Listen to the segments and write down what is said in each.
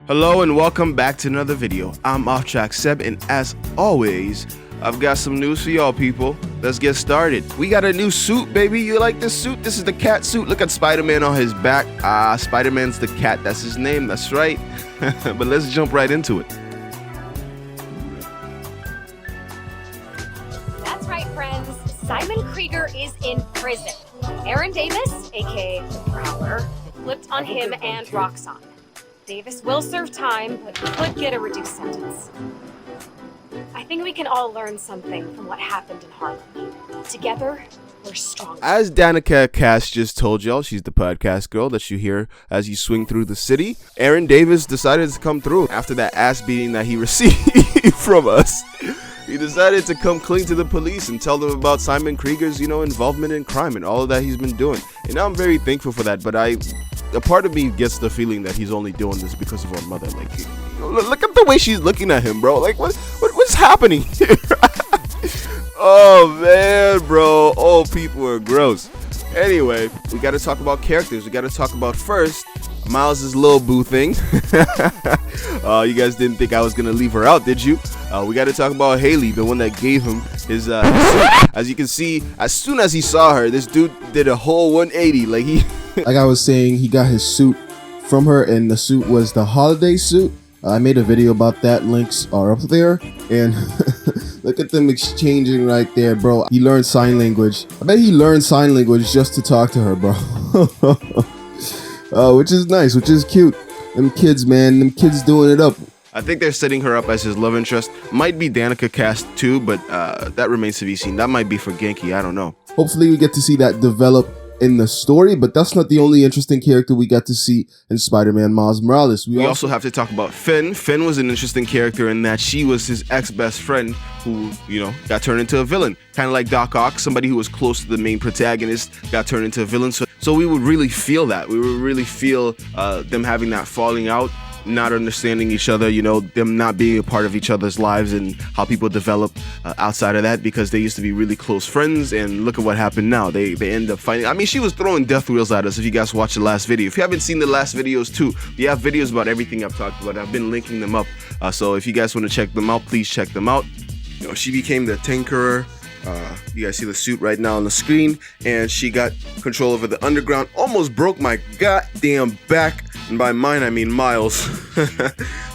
Hello and welcome back to another video. I'm OffTrack Seb, and as always, I've got some news for y'all people. Let's get started. We got a new suit, baby. You like this suit? This is the cat suit. Look at Spider-Man on his back. Spider-Man's the cat. That's his name. That's right. But let's jump right into it. That's right, friends. Simon Krieger is in prison. Aaron Davis, aka the Prowler, flipped on him and Roxxon. Davis will serve time, but could get a reduced sentence. I think we can all learn something from what happened in Harlem. Together, we're stronger. As Danica Cass just told y'all, she's the podcast girl that you hear as you swing through the city. Aaron Davis decided to come through after that ass beating that he received from us. He decided to come clean to the police and tell them about Simon Krieger's, involvement in crime and all of that he's been doing. And I'm very thankful for that, but a part of me gets the feeling that he's only doing this because of our mother. Like, look at the way she's looking at him, bro. Like, what's happening here? Oh, man, bro. Oh, people are gross. Anyway, we got to talk about characters. We got to talk about first Miles' little boo thing. You guys didn't think I was going to leave her out, did you? We got to talk about Haley, the one that gave him his suit. As you can see, as soon as he saw her, this dude did a whole 180. Like I was saying, he got his suit from her, and the suit was the holiday suit. I made a video about that. Links are up there. And look at them exchanging right there, bro. He learned sign language. I bet he learned sign language just to talk to her, bro. Which is nice, which is cute. Them kids, man. Them kids doing it up. I think they're setting her up as his love interest. Might be Danica Cass too, but that remains to be seen. That might be for Genki. I don't know. Hopefully we get to see that develop in the story, but that's not the only interesting character we got to see in Spider-Man Miles Morales. We also have to talk about Finn. Finn was an interesting character in that she was his ex-best friend who, got turned into a villain. Kind of like Doc Ock, somebody who was close to the main protagonist, got turned into a villain. So we would really feel that. We would really feel them having that falling out, not understanding each other, them not being a part of each other's lives and how people develop outside of that, because they used to be really close friends, and look at what happened now. They end up fighting. I mean, she was throwing death wheels at us if you guys watched the last video. If you haven't seen the last videos too, we have videos about everything I've talked about. I've been linking them up. So if you guys want to check them out, please check them out. She became the Tinkerer. You guys see the suit right now on the screen, and she got control over the underground. Almost broke my goddamn back, and by mine I mean Miles.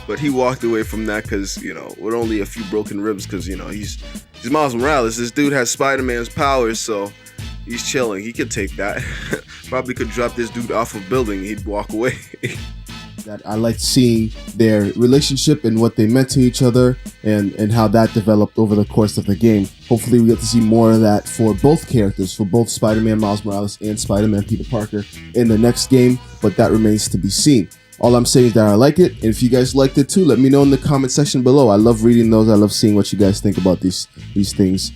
But he walked away from that because with only a few broken ribs, because he's Miles Morales. This dude has Spider-Man's powers, so he's chilling. He could take that. Probably could drop this dude off a building. He'd walk away. That I liked seeing their relationship and what they meant to each other, and how that developed over the course of the game. Hopefully we get to see more of that for both characters, for both Spider-Man Miles Morales and Spider-Man Peter Parker in the next game, but that remains to be seen. All I'm saying is that I like it, and if you guys liked it too, let me know in the comment section below. I love reading those. I love seeing what you guys think about these things.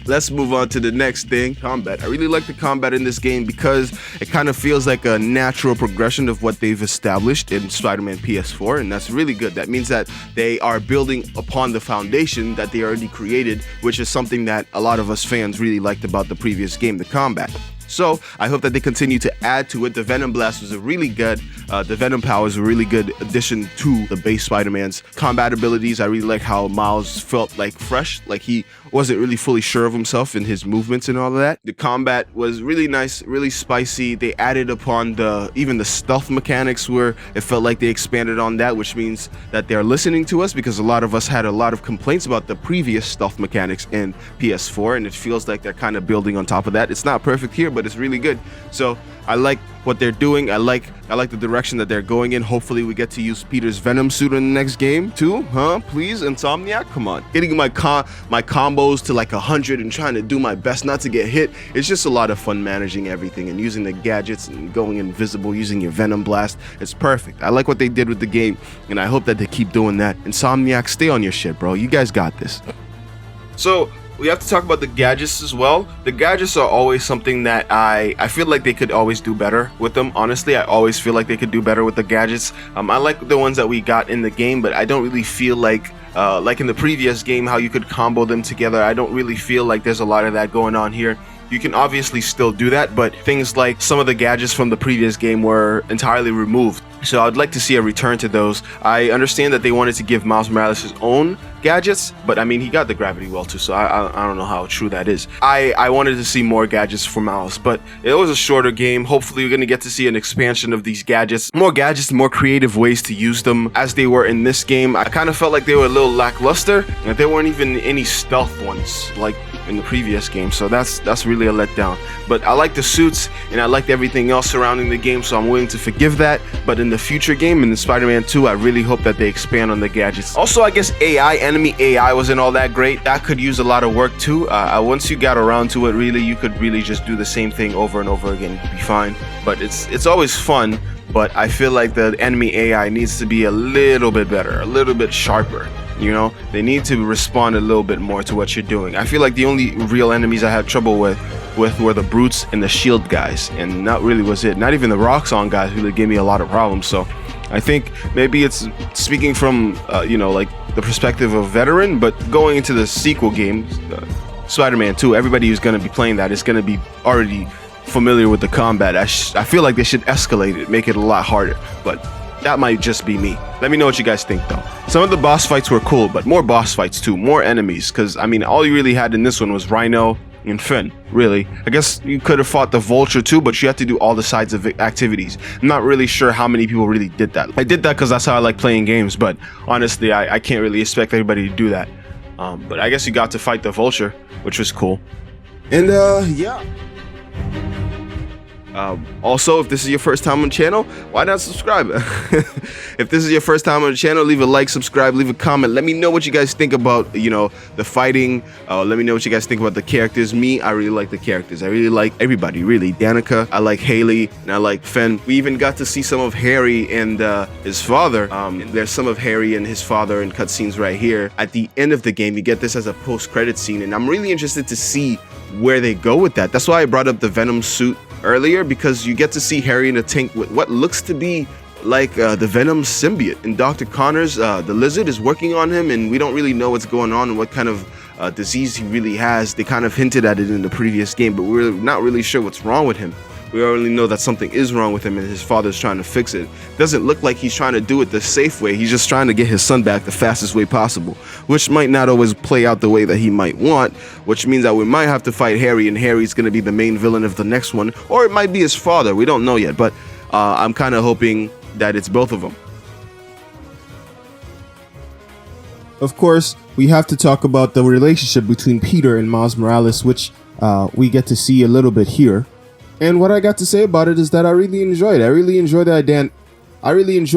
Let's move on to the next thing, combat. I really like the combat in this game because it kind of feels like a natural progression of what they've established in Spider-Man PS4, and that's really good. That means that they are building upon the foundation that they already created, which is something that a lot of us fans really liked about the previous game, the combat. So I hope that they continue to add to it. The Venom Blast was a really good, the Venom power is a really good addition to the base Spider-Man's combat abilities. I really like how Miles felt like fresh, like he wasn't really fully sure of himself in his movements and all of that. The combat was really nice, really spicy. They added upon even the stealth mechanics, where it felt like they expanded on that, which means that they're listening to us, because a lot of us had a lot of complaints about the previous stealth mechanics in PS4, and it feels like they're kind of building on top of that. It's not perfect here, but it's really good. So I like what they're doing. I like the direction that they're going in. Hopefully we get to use Peter's Venom suit in the next game too, huh? Please, Insomniac, come on. Getting my combos to like 100 and trying to do my best not to get hit. It's just a lot of fun managing everything and using the gadgets and going invisible, using your Venom Blast. It's perfect. I like what they did with the game, and I hope that they keep doing that. Insomniac, stay on your shit, bro. You guys got this. So we have to talk about the gadgets as well. The gadgets are always something that I feel like they could always do better with them. Honestly, I always feel like they could do better with the gadgets. I like the ones that we got in the game, but I don't really feel like in the previous game, how you could combo them together. I don't really feel like there's a lot of that going on here. you can obviously still do that, but things like some of the gadgets from the previous game were entirely removed. So I'd like to see a return to those. I understand that they wanted to give Miles Morales his own gadgets, but I mean, he got the gravity well too, so I don't know how true that is. I wanted to see more gadgets for Miles, but it was a shorter game. Hopefully we're gonna get to see an expansion of these gadgets, more creative ways to use them as they were in this game. I kind of felt like they were a little lackluster, and there weren't even any stealth ones like in the previous game, so that's really a letdown. But I like the suits and I liked everything else surrounding the game, so I'm willing to forgive that. But in the future game, in the Spider-Man 2, I really hope that they expand on the gadgets. Also, I guess enemy AI wasn't all that great. That could use a lot of work too. Once you got around to it, really, you could really just do the same thing over and over again. You'd be fine. But it's always fun. But I feel like the enemy AI needs to be a little bit better, a little bit sharper. You know, they need to respond a little bit more to what you're doing. I feel like the only real enemies I had trouble with were the brutes and the shield guys, and that really was it. Not even the Roxxon guys really gave me a lot of problems. So I think maybe it's speaking from you know, like the perspective of veteran, but going into the sequel game, Spider-Man 2, everybody who's going to be playing that is going to be already familiar with the combat. I feel like they should escalate it, make it a lot harder, but that might just be me. Let me know what you guys think though. Some of the boss fights were cool, but more boss fights too, more enemies, because I mean, all you really had in this one was Rhino and Finn, really. I guess you could have fought the Vulture too, but you had to do all the sides of activities. I'm not really sure how many people really did that. I did that because that's how I like playing games, but honestly, I can't really expect everybody to do that. But I guess you got to fight the Vulture, which was cool. And yeah. Also, if this is your first time on the channel, why not subscribe? If this is your first time on the channel, leave a like, subscribe, leave a comment. Let me know what you guys think about, you know, the fighting. Let me know what you guys think about the characters. Me, I really like the characters. I really like everybody, really. Danica, I like Haley, and I like Finn. We even got to see some of Harry and his father. There's some of Harry and his father in cutscenes right here. At the end of the game, you get this as a post-credit scene, and I'm really interested to see where they go with that. That's why I brought up the Venom suit earlier, because you get to see Harry in a tank with what looks to be like the Venom symbiote, and Dr. Connors, the lizard, is working on him, and we don't really know what's going on and what kind of disease he really has. They kind of hinted at it in the previous game, but we're not really sure what's wrong with him. We only know that something is wrong with him and his father's trying to fix it. Doesn't look like he's trying to do it the safe way. He's just trying to get his son back the fastest way possible, which might not always play out the way that he might want, which means that we might have to fight Harry, and Harry's going to be the main villain of the next one, or it might be his father. We don't know yet, but I'm kind of hoping that it's both of them. Of course, we have to talk about the relationship between Peter and Miles Morales, which we get to see a little bit here. And what I got to say about it is that I really enjoyed it. I really enjoy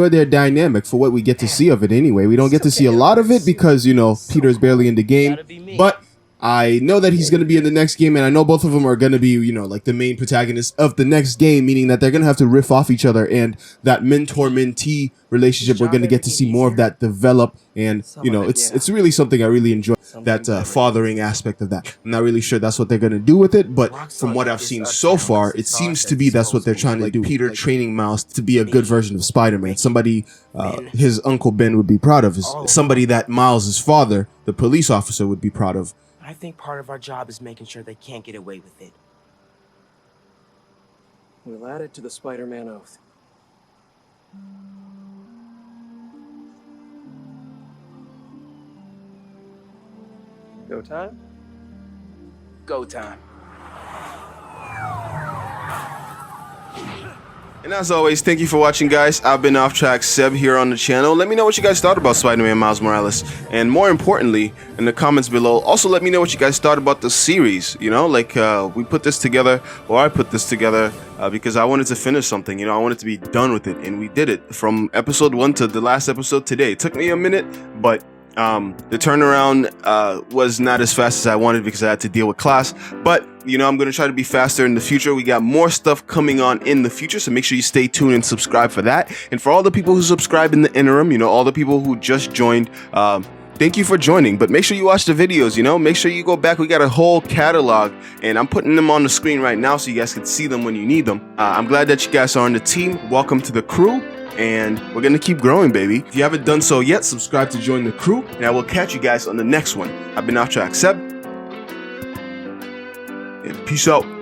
their dynamic for what we get to see of it anyway. We don't get to see a lot of it because, you know, Peter's barely in the game. But I know that he's going to be in the next game, and I know both of them are going to be, you know, like the main protagonists of the next game, meaning that they're going to have to riff off each other, and that mentor-mentee relationship, we're going to get to see more of that develop. And, you know, it's really something I really enjoy, that fathering aspect of that. I'm not really sure that's what they're going to do with it, but from what I've seen so far, it seems to be that's what they're trying to do. Peter training Miles to be a good version of Spider-Man, somebody his Uncle Ben would be proud of, somebody that Miles' father, the police officer, would be proud of. I think part of our job is making sure they can't get away with it. We'll add it to the Spider-Man oath. Go time? Go time. And as always, thank you for watching, guys. I've been Off-Track Seb here on the channel. Let me know what you guys thought about Spider-Man Miles Morales. And more importantly, in the comments below, also let me know what you guys thought about the series. You know, like we put this together, or I put this together because I wanted to finish something. You know, I wanted to be done with it. And we did it from episode 1 to the last episode today. It took me a minute, but the turnaround was not as fast as I wanted because I had to deal with class, but you know, I'm going to try to be faster in the future. We got more stuff coming on in the future, so make sure you stay tuned and subscribe for that. And for all the people who subscribe in the interim, you know, all the people who just joined, thank you for joining, but make sure you watch the videos, you know, make sure you go back. We got a whole catalog, and I'm putting them on the screen right now so you guys can see them when you need them. I'm glad that you guys are on the team. Welcome to the crew. And we're gonna keep growing, baby. If you haven't done so yet, subscribe to join the crew, and I will catch you guys on the next one. I've been Off-Track Seb, and Peace out.